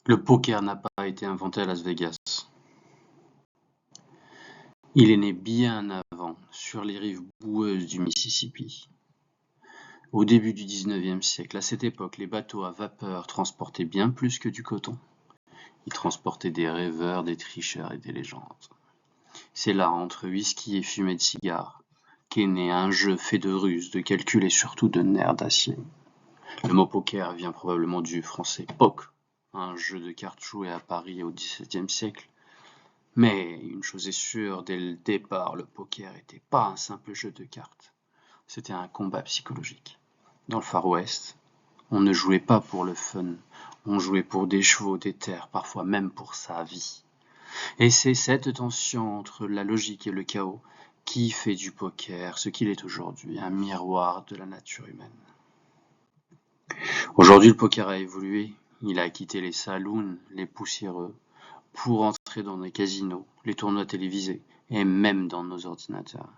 Le poker n'a pas été inventé à Las Vegas. Il est né bien avant, sur les rives boueuses du Mississippi. Au début du XIXe siècle, à cette époque, les bateaux à vapeur transportaient bien plus que du coton. Ils transportaient des rêveurs, des tricheurs et des légendes. C'est là, entre whisky et fumée de cigare, qu'est né un jeu fait de ruses, de calculs et surtout de nerfs d'acier. Le mot poker vient probablement du français poke, un jeu de cartes joué à Paris au XVIIe siècle. Mais une chose est sûre, dès le départ, le poker n'était pas un simple jeu de cartes. C'était un combat psychologique. Dans le Far West, on ne jouait pas pour le fun, on jouait pour des chevaux, des terres, parfois même pour sa vie. Et c'est cette tension entre la logique et le chaos qui fait du poker ce qu'il est aujourd'hui, un miroir de la nature humaine. Aujourd'hui, le poker a évolué, il a quitté les saloons, les poussiéreux, pour entrer dans les casinos, les tournois télévisés et même dans nos ordinateurs.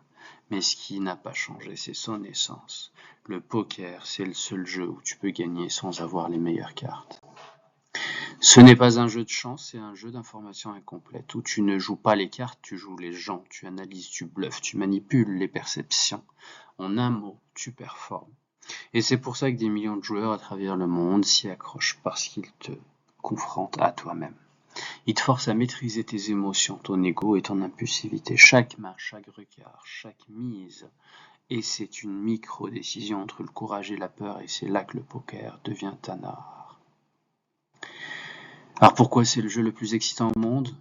Mais ce qui n'a pas changé, c'est son essence. Le poker, c'est le seul jeu où tu peux gagner sans avoir les meilleures cartes. Ce n'est pas un jeu de chance, c'est un jeu d'information incomplète où tu ne joues pas les cartes, tu joues les gens, tu analyses, tu bluffes, tu manipules les perceptions. En un mot, tu performes. Et c'est pour ça que des millions de joueurs à travers le monde s'y accrochent, parce qu'ils te confrontent à toi-même. Ils te forcent à maîtriser tes émotions, ton ego et ton impulsivité. Chaque main, chaque regard, chaque mise. Et c'est une micro-décision entre le courage et la peur, et c'est là que le poker devient un art. Alors pourquoi c'est le jeu le plus excitant au monde?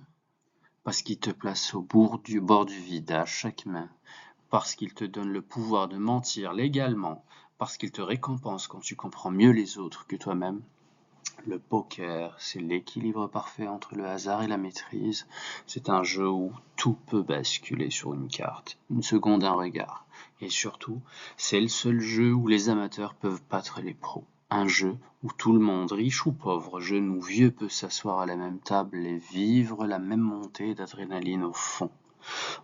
Parce qu'il te place au bord du vide à chaque main, parce qu'il te donne le pouvoir de mentir légalement, parce qu'il te récompense quand tu comprends mieux les autres que toi-même. Le poker, c'est l'équilibre parfait entre le hasard et la maîtrise. C'est un jeu où tout peut basculer sur une carte, une seconde, un regard. Et surtout, c'est le seul jeu où les amateurs peuvent battre les pros. Un jeu où tout le monde, riche ou pauvre, jeune ou vieux, peut s'asseoir à la même table et vivre la même montée d'adrénaline au fond.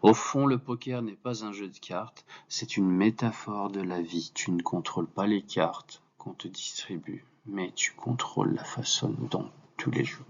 Au fond, le poker n'est pas un jeu de cartes, c'est une métaphore de la vie. Tu ne contrôles pas les cartes qu'on te distribue, mais tu contrôles la façon dont tu les joues.